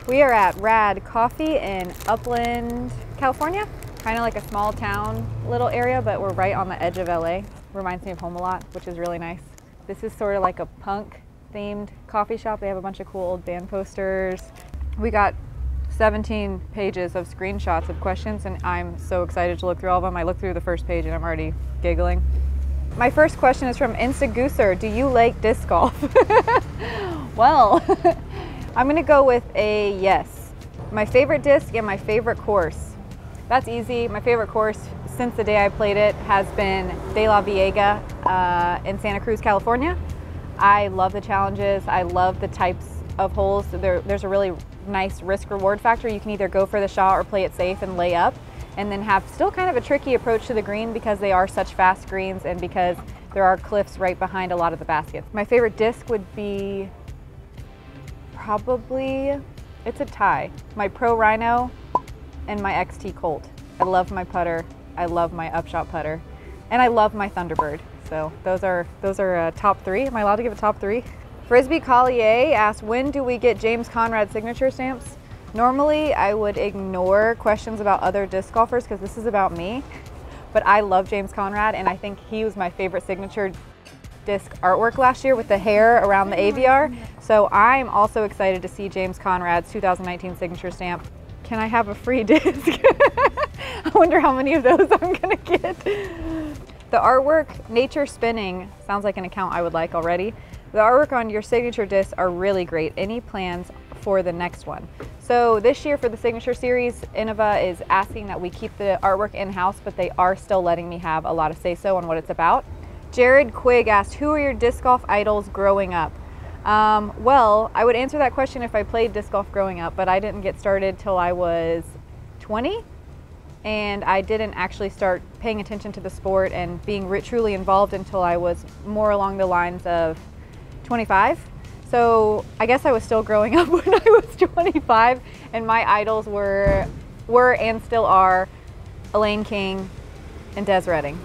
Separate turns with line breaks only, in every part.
We are at Rad Coffee in Upland, California. Kind of like a small town little area, but we're right on the edge of LA. Reminds me of home a lot, which is really nice. This is sort of like a punk themed coffee shop. They have a bunch of cool old band posters. We got 17 pages of screenshots of questions, and I'm so excited to look through all of them. I looked through the first page and I'm already giggling. My first question is from Instagooser. Do you like disc golf? Well, I'm gonna go with a yes. My favorite disc and my favorite course. That's easy. My favorite course since the day I played it has been De La Viega in Santa Cruz, California. I love the challenges. I love the types of holes. There's a really nice risk-reward factor. You can either go for the shot or play it safe and lay up, and then have still kind of a tricky approach to the green because they are such fast greens and because there are cliffs right behind a lot of the baskets. My favorite disc would be probably, it's a tie, my Pro Rhino and my XT Colt. I love my putter, I love my upshot putter, and I love my Thunderbird. So those are top three. Am I allowed to give a top three? Frisbee Collier asked, when do we get James Conrad signature stamps? Normally, I would ignore questions about other disc golfers because this is about me, but I love James Conrad, and I think he was my favorite signature disc artwork last year with the hair around the AVR. So I'm also excited to see James Conrad's 2019 signature stamp. Can I have a free disc? I wonder how many of those I'm gonna get. The artwork, Nature Spinning, sounds like an account I would like already. The artwork on your signature discs are really great. Any plans for the next one? So this year for the Signature Series, Innova is asking that we keep the artwork in-house, but they are still letting me have a lot of say-so on what it's about. Jared Quigg asked, who are your disc golf idols growing up? Well, I would answer that question if I played disc golf growing up, but I didn't get started till I was 20, and I didn't actually start paying attention to the sport and being truly involved until I was more along the lines of 25. So I guess I was still growing up when I was 25, and my idols were and still are Elaine King and Des Redding.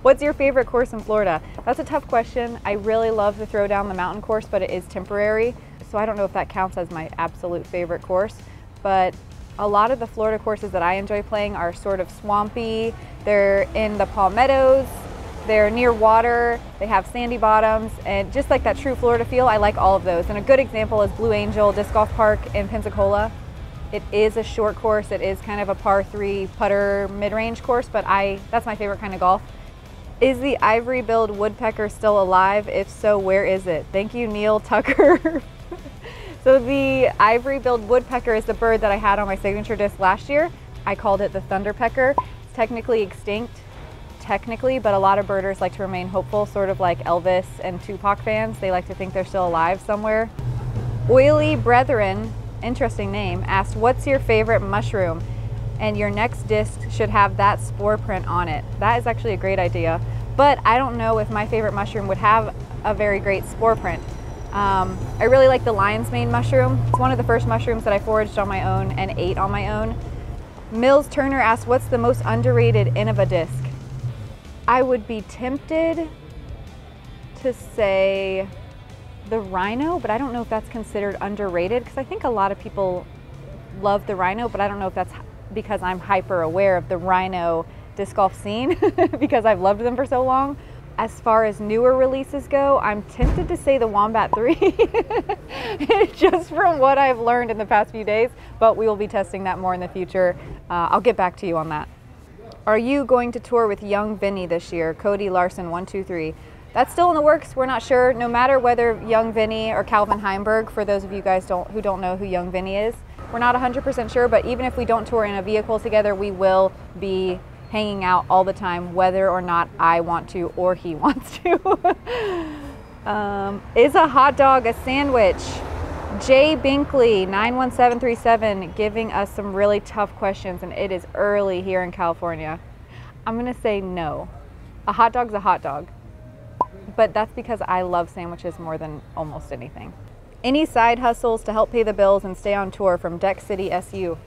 What's your favorite course in Florida? That's a tough question. I really love the Throwdown the Mountain course, but it is temporary, so I don't know if that counts as my absolute favorite course. But a lot of the Florida courses that I enjoy playing are sort of swampy. They're in the Palmettos. They're near water, they have sandy bottoms, and just like that true Florida feel, I like all of those. And a good example is Blue Angel Disc Golf Park in Pensacola. It is a short course, it is kind of a par 3 putter mid-range course, but that's my favorite kind of golf. Is the ivory-billed woodpecker still alive? If so, where is it? Thank you, Neil Tucker. So the ivory-billed woodpecker is the bird that I had on my signature disc last year. I called it the thunderpecker. It's technically extinct. Technically, but a lot of birders like to remain hopeful, sort of like Elvis and Tupac fans. They like to think they're still alive somewhere. Oily Brethren, interesting name, asked, what's your favorite mushroom? And your next disc should have that spore print on it. That is actually a great idea, but I don't know if my favorite mushroom would have a very great spore print. I really like the lion's mane mushroom. It's one of the first mushrooms that I foraged on my own and ate on my own. Mills Turner asked, what's the most underrated Innova disc? I would be tempted to say the Rhino, but I don't know if that's considered underrated because I think a lot of people love the Rhino, but I don't know if that's because I'm hyper aware of the Rhino disc golf scene because I've loved them for so long. As far as newer releases go, I'm tempted to say the Wombat 3 just from what I've learned in the past few days, but we will be testing that more in the future. I'll get back to you on that. Are you going to tour with Young Vinny this year? Cody Larson 123. That's still in the works. We're not sure. No matter whether Young Vinny or Calvin Heimberg, for those of you guys who don't know who Young Vinny is, we're not 100% sure, but even if we don't tour in a vehicle together, we will be hanging out all the time, whether or not I want to or he wants to. Is a hot dog a sandwich? Jay Binkley 91737 giving us some really tough questions, and it is early here in California. I'm gonna say no. A hot dog's a hot dog, but that's because I love sandwiches more than almost anything. Any side hustles to help pay the bills and stay on tour from Deck City SU?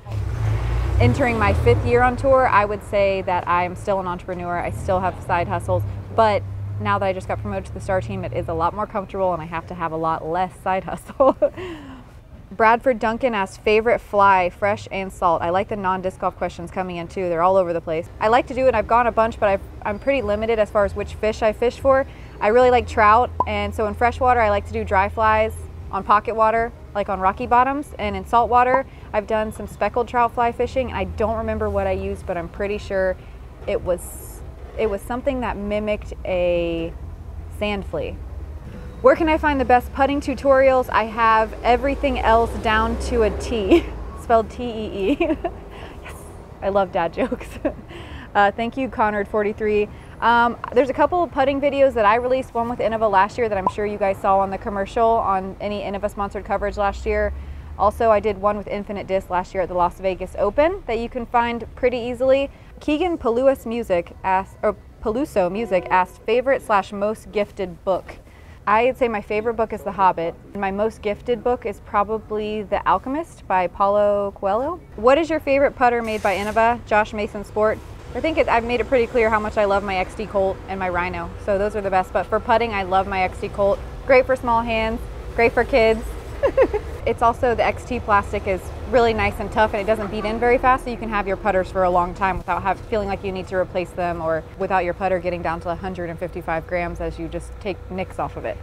Entering my 5th year on tour, I would say that I'm still an entrepreneur. I still have side hustles, but now that I just got promoted to the star team, it is a lot more comfortable and I have to have a lot less side hustle. Bradford Duncan asks, favorite fly, fresh and salt. I like the non-disc golf questions coming in too. They're all over the place. I like to do it. I've gone a bunch, but I'm pretty limited as far as which fish I fish for. I really like trout, and so in freshwater, I like to do dry flies on pocket water, like on rocky bottoms, and in saltwater, I've done some speckled trout fly fishing. I don't remember what I used, but I'm pretty sure it was something that mimicked a sand flea. Where can I find the best putting tutorials? I have everything else down to a T, spelled T-E-E. Yes, I love dad jokes. Thank you, Conrad 43. There's a couple of putting videos that I released, one with Innova last year that I'm sure you guys saw on the commercial on any Innova sponsored coverage last year. Also, I did one with Infinite Disc last year at the Las Vegas Open that you can find pretty easily. Keegan Paluso Music asked, favorite / most gifted book. I'd say my favorite book is The Hobbit, and my most gifted book is probably The Alchemist by Paulo Coelho. What is your favorite putter made by Innova? Josh Mason Sport. I think I've made it pretty clear how much I love my XT Colt and my Rhino, so those are the best. But for putting, I love my XT Colt. Great for small hands, great for kids. It's also, the XT plastic is really nice and tough, and it doesn't beat in very fast, so you can have your putters for a long time without feeling like you need to replace them, or without your putter getting down to 155 grams as you just take nicks off of it.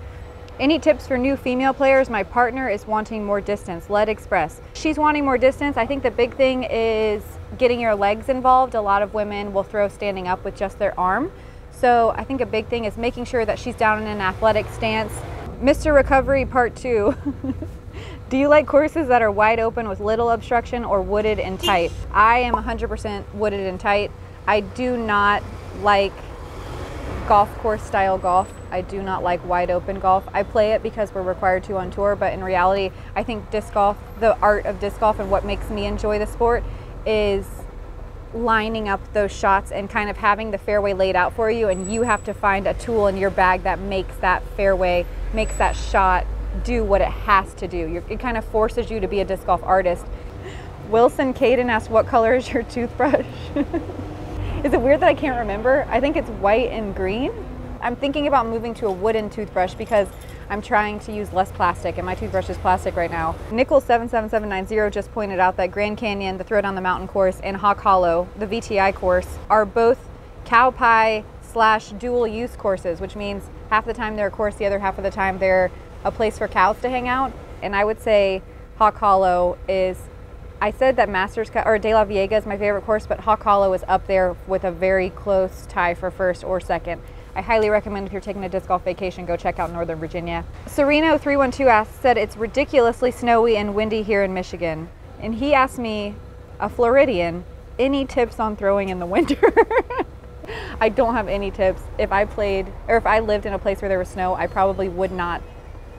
Any tips for new female players? My partner is wanting more distance. Lead Express. She's wanting more distance. I think the big thing is getting your legs involved. A lot of women will throw standing up with just their arm. So I think a big thing is making sure that she's down in an athletic stance. Mr. Recovery Part 2. Do you like courses that are wide open with little obstruction or wooded and tight? I am 100% wooded and tight. I do not like golf course style golf. I do not like wide open golf. I play it because we're required to on tour, but in reality, I think disc golf, the art of disc golf and what makes me enjoy the sport is lining up those shots and kind of having the fairway laid out for you, and you have to find a tool in your bag that makes that fairway, makes that shot do what it has to do. It kind of forces you to be a disc golf artist. Wilson Caden asked, what color is your toothbrush? Is it weird that I can't remember? I think it's white and green. I'm thinking about moving to a wooden toothbrush because I'm trying to use less plastic, and my toothbrush is plastic right now. Nickel77790 just pointed out that Grand Canyon, the Throw Down the Mountain course, and Hawk Hollow, the VTI course, are both cow pie / dual use courses, which means half the time they're a course, the other half of the time they're a place for cows to hang out. And I would say Hawk Hollow is, I said that Masters or De La Viega is my favorite course, but Hawk Hollow is up there with a very close tie for first or second. I highly recommend if you're taking a disc golf vacation, go check out Northern Virginia. Sereno312 said it's ridiculously snowy and windy here in Michigan. And he asked me, a Floridian, any tips on throwing in the winter? I don't have any tips. If I lived in a place where there was snow, I probably would not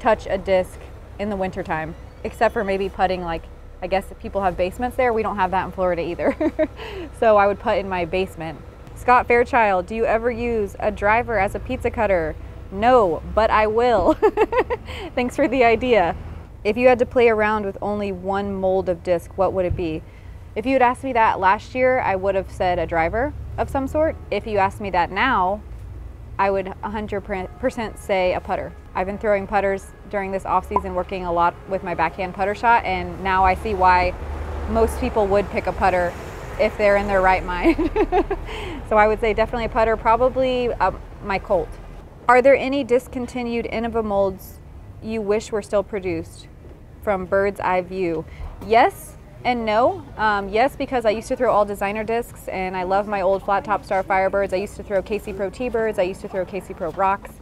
touch a disc in the wintertime, except for maybe putting, like, I guess if people have basements there. We don't have that in Florida either. So I would putt in my basement. Scott Fairchild, do you ever use a driver as a pizza cutter? No, but I will. Thanks for the idea. If you had to play around with only one mold of disc, what would it be? If you had asked me that last year, I would have said a driver of some sort. If you ask me that now, I would 100% say a putter. I've been throwing putters during this off season, working a lot with my backhand putter shot, and now I see why most people would pick a putter if they're in their right mind. So I would say definitely a putter, probably my Colt. Are there any discontinued Innova molds you wish were still produced? From Bird's Eye View. Yes and no. Yes, because I used to throw all designer discs, and I love my old flat top Star Firebirds. I used to throw KC Pro T-Birds. I used to throw KC Pro Rocks.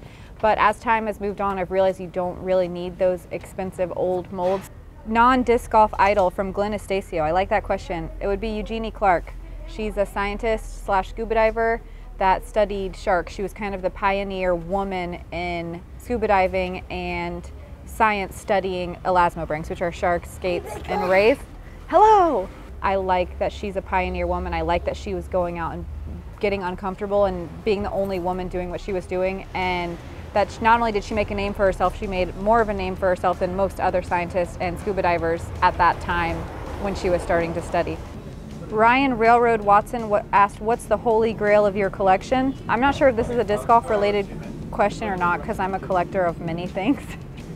But as time has moved on, I've realized you don't really need those expensive old molds. Non-disc golf idol from Glenn Estacio. I like that question. It would be Eugenie Clark. She's a scientist / scuba diver that studied sharks. She was kind of the pioneer woman in scuba diving and science studying elasmobrings, which are sharks, skates, and rays. Hello! I like that she's a pioneer woman. I like that she was going out and getting uncomfortable and being the only woman doing what she was doing, and that not only did she make a name for herself, she made more of a name for herself than most other scientists and scuba divers at that time when she was starting to study. Ryan Railroad Watson asked, what's the holy grail of your collection? I'm not sure if this is a disc golf related question or not, because I'm a collector of many things.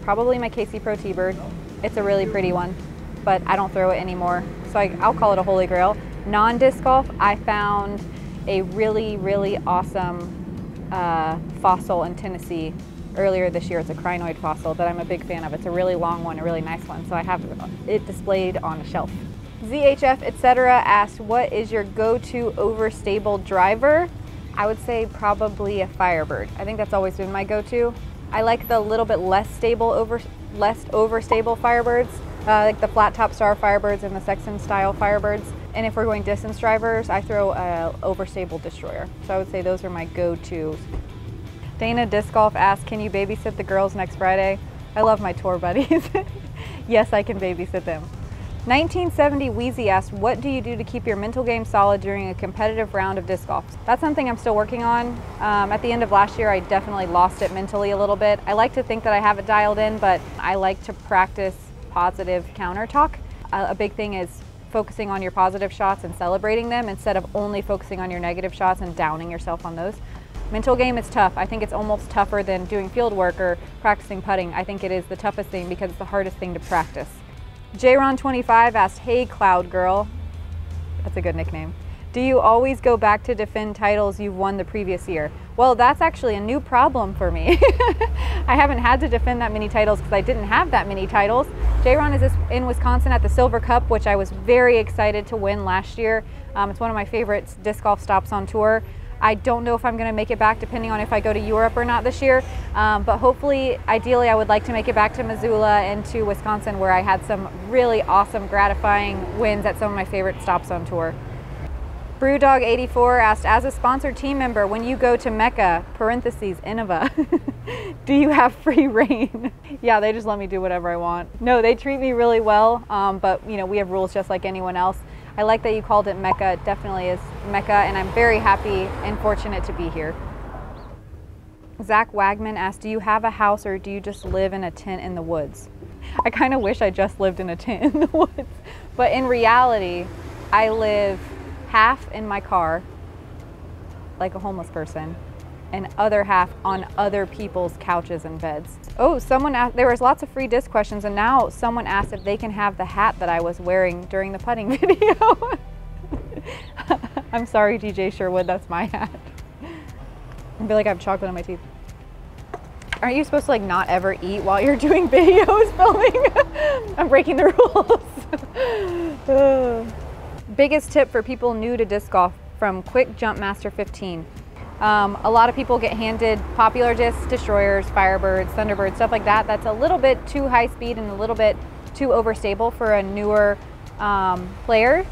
Probably my KC Pro T-Bird. It's a really pretty one, but I don't throw it anymore. So I'll call it a holy grail. Non-disc golf, I found a really, really awesome fossil in Tennessee earlier this year. It's a crinoid fossil that I'm a big fan of. It's a really long one, a really nice one. So I have it displayed on a shelf. ZHF, etc. asked, what is your go-to overstable driver? I would say probably a Firebird. I think that's always been my go-to. I like the little bit less overstable Firebirds, like the flat top star Firebirds and the Sexton style Firebirds. And if we're going distance drivers, I throw a overstable Destroyer. So I would say those are my go-tos. Dana Disc Golf asked, can you babysit the girls next Friday? I love my tour buddies. Yes, I can babysit them. 1970 Wheezy asked, what do you do to keep your mental game solid during a competitive round of disc golf? That's something I'm still working on. At the end of last year, I definitely lost it mentally a little bit. I like to think that I have it dialed in, but I like to practice positive counter talk. A big thing is focusing on your positive shots and celebrating them instead of only focusing on your negative shots and downing yourself on those. Mental game is tough. I think it's almost tougher than doing field work or practicing putting. I think it is the toughest thing because it's the hardest thing to practice. JRon25 asked, hey Cloud Girl, that's a good nickname. Do you always go back to defend titles you've won the previous year? Well, that's actually a new problem for me. I haven't had to defend that many titles because I didn't have that many titles. JRon is in Wisconsin at the Silver Cup, which I was very excited to win last year. It's one of my favorite disc golf stops on tour. I don't know if I'm going to make it back depending on if I go to Europe or not this year, but hopefully, ideally, I would like to make it back to Missoula and to Wisconsin where I had some really awesome, gratifying wins at some of my favorite stops on tour. Brewdog84 asked, as a sponsored team member, when you go to Mecca, parentheses, Innova, do you have free reign? Yeah, they just let me do whatever I want. No, they treat me really well, but you know, we have rules just like anyone else. I like that you called it Mecca. It definitely is Mecca, and I'm very happy and fortunate to be here. Zach Wagman asked, do you have a house or do you just live in a tent in the woods? I kind of wish I just lived in a tent in the woods, but in reality, I live half in my car, like a homeless person, and other half on other people's couches and beds. Oh, someone asked, there was lots of free disc questions, and now someone asked if they can have the hat that I was wearing during the putting video. I'm sorry, DJ Sherwood, that's my hat. I feel like I have chocolate on my teeth. Aren't you supposed to like not ever eat while you're doing videos filming? I'm breaking the rules. Biggest tip for people new to disc golf from Quick Jump Master 15. A lot of people get handed popular discs, Destroyers, Firebirds, Thunderbirds, stuff like that. That's a little bit too high speed and a little bit too overstable for a newer player.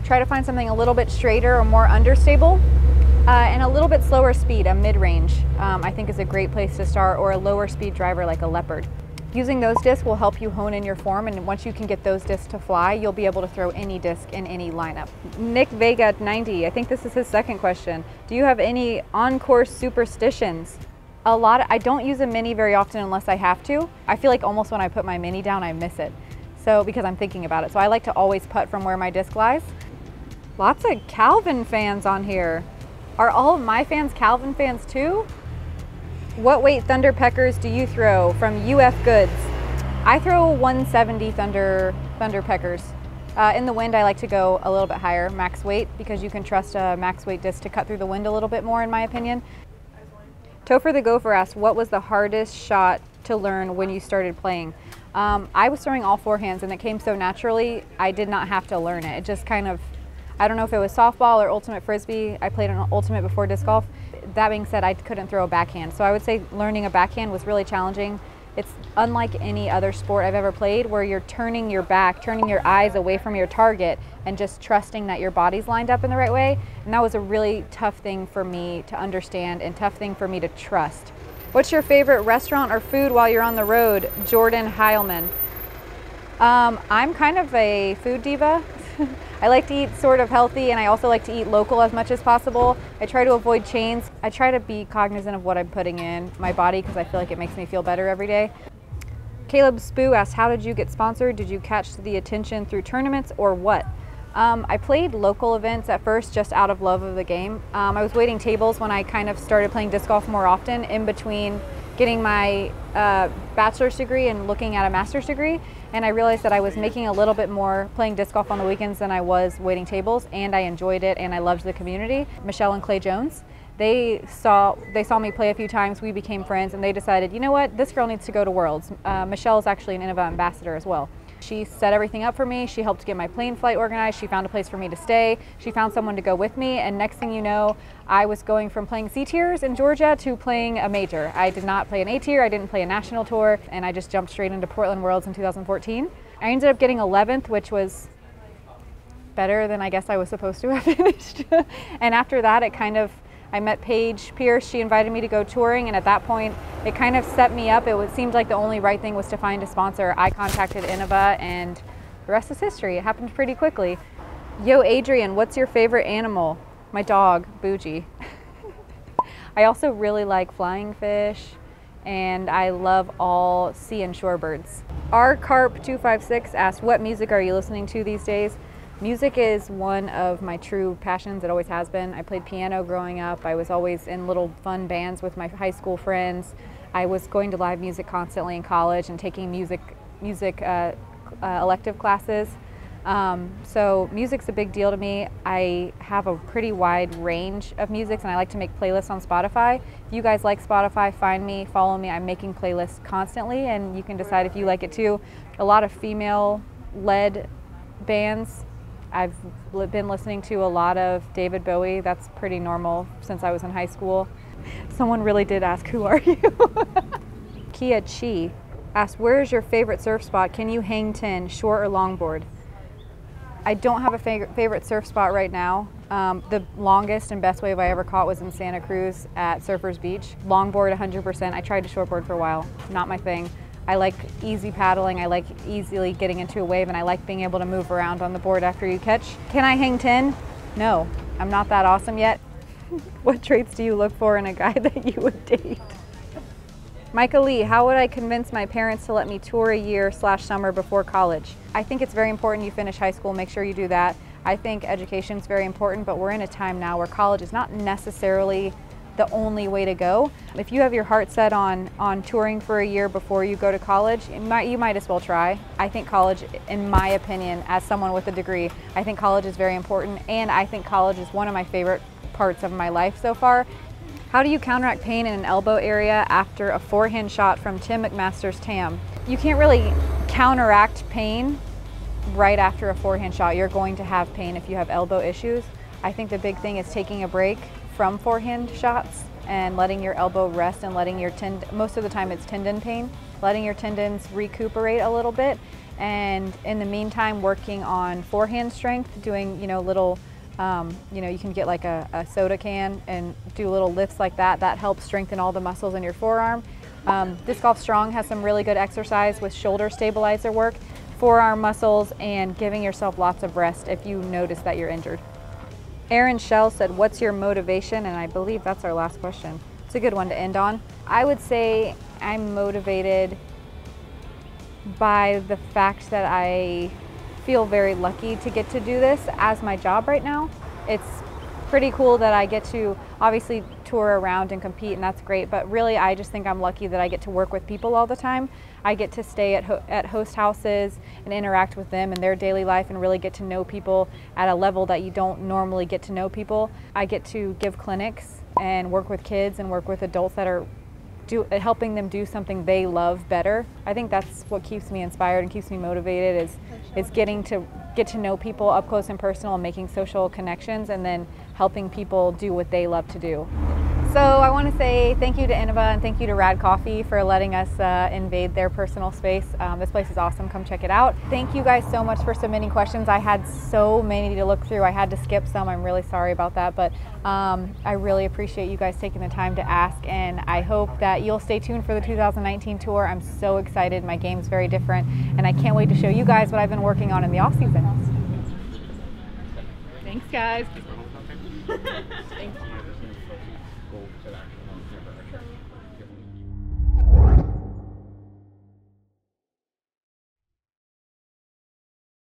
Try to find something a little bit straighter or more understable. And a little bit slower speed, a mid-range, I think is a great place to start, or a lower speed driver like a Leopard. Using those discs will help you hone in your form, and once you can get those discs to fly, you'll be able to throw any disc in any lineup. Nick Vega 90, I think this is his second question. Do you have any on-course superstitions? I don't use a mini very often unless I have to. I feel like almost when I put my mini down, I miss it. So, because I'm thinking about it. So I like to always putt from where my disc lies. Lots of Calvin fans on here. Are all of my fans Calvin fans too? What weight Thunder Peckers do you throw from UF Goods? I throw 170 Thunder Peckers. In the wind, I like to go a little bit higher, max weight, because you can trust a max weight disc to cut through the wind a little bit more, in my opinion. Topher the Gopher asked, what was the hardest shot to learn when you started playing? I was throwing all forehands, and it came so naturally, I did not have to learn it. It just kind of, I don't know if it was softball or ultimate frisbee. I played an ultimate before disc golf. That being said, I couldn't throw a backhand. So I would say learning a backhand was really challenging. It's unlike any other sport I've ever played where you're turning your back, turning your eyes away from your target and just trusting that your body's lined up in the right way. And that was a really tough thing for me to understand and tough thing for me to trust. What's your favorite restaurant or food while you're on the road? Jordan Heilman. I'm kind of a food diva. I like to eat sort of healthy, and I also like to eat local as much as possible. I try to avoid chains. I try to be cognizant of what I'm putting in my body because I feel like it makes me feel better every day. Caleb Spoo asked, how did you get sponsored? Did you catch the attention through tournaments or what? I played local events at first just out of love of the game. I was waiting tables when I kind of started playing disc golf more often in between getting my bachelor's degree and looking at a master's degree. and I realized that I was making a little bit more playing disc golf on the weekends than I was waiting tables, and I enjoyed it and I loved the community. Michelle and Clay Jones, they saw me play a few times, we became friends, and they decided, you know what, this girl needs to go to Worlds. Michelle is actually an Innova ambassador as well. She set everything up for me. She helped get my plane flight organized. She found a place for me to stay. She found someone to go with me. And next thing you know, I was going from playing C tiers in Georgia to playing a major. I did not play an A tier. I didn't play a national tour. And I just jumped straight into Portland Worlds in 2014. I ended up getting 11th, which was better than I guess I was supposed to have finished. And after that, I met Paige Pierce. She invited me to go touring, and at that point, it kind of set me up. It seemed like the only right thing was to find a sponsor. I contacted Innova, and the rest is history. It happened pretty quickly. Yo, Adrian, what's your favorite animal? My dog, Bougie. I also really like flying fish, and I love all sea and shore birds. R Carp 256 asked, what music are you listening to these days? Music is one of my true passions. It always has been. I played piano growing up. I was always in little fun bands with my high school friends. I was going to live music constantly in college and taking music elective classes. So music's a big deal to me. I have a pretty wide range of music, and I like to make playlists on Spotify. If you guys like Spotify, find me, follow me. I'm making playlists constantly, and you can decide if you like it too. A lot of female-led bands. I've been listening to a lot of David Bowie. That's pretty normal since I was in high school. Someone really did ask, who are you? Kia Chi asked, where is your favorite surf spot? Can you hang 10, short or longboard? I don't have a favorite surf spot right now. The longest and best wave I ever caught was in Santa Cruz at Surfers Beach. Longboard 100%. I tried to shortboard for a while. Not my thing. I like easy paddling, I like easily getting into a wave, and I like being able to move around on the board after you catch. Can I hang 10? No, I'm not that awesome yet. What traits do you look for in a guy that you would date? Micah Lee, how would I convince my parents to let me tour a year/summer before college? I think it's very important you finish high school, make sure you do that. I think education is very important, but we're in a time now where college is not necessarily the only way to go. If you have your heart set on touring for a year before you go to college, you might as well try. I think college, in my opinion, as someone with a degree, I think college is very important, and I think college is one of my favorite parts of my life so far. How do you counteract pain in an elbow area after a forehand shot from Tim McMaster's TAM? You can't really counteract pain right after a forehand shot. You're going to have pain if you have elbow issues. I think the big thing is taking a break from forehand shots and letting your elbow rest and letting your most of the time it's tendon pain, letting your tendons recuperate a little bit, and in the meantime working on forehand strength, doing little you can get like a soda can and do little lifts like that. That helps strengthen all the muscles in your forearm. Disc Golf Strong has some really good exercise with shoulder stabilizer work, forearm muscles, and giving yourself lots of rest if you notice that you're injured. Aaron Shell said, what's your motivation? And I believe that's our last question. It's a good one to end on. I would say I'm motivated by the fact that I feel very lucky to get to do this as my job right now. It's pretty cool that I get to obviously tour around and compete, and that's great, but really I just think I'm lucky that I get to work with people all the time. I get to stay at host houses and interact with them in their daily life and really get to know people at a level that you don't normally get to know people. I get to give clinics and work with kids and work with adults that are helping them do something they love better. I think that's what keeps me inspired and keeps me motivated is getting to get to know people up close and personal and making social connections, and then helping people do what they love to do. So I want to say thank you to Innova and thank you to Rad Coffee for letting us invade their personal space. This place is awesome. Come check it out. Thank you guys so much for submitting questions. I had so many to look through. I had to skip some. I'm really sorry about that, but I really appreciate you guys taking the time to ask, and I hope that you'll stay tuned for the 2019 tour. I'm so excited. My game's very different, and I can't wait to show you guys what I've been working on in the off season. Thanks, guys. Thank you.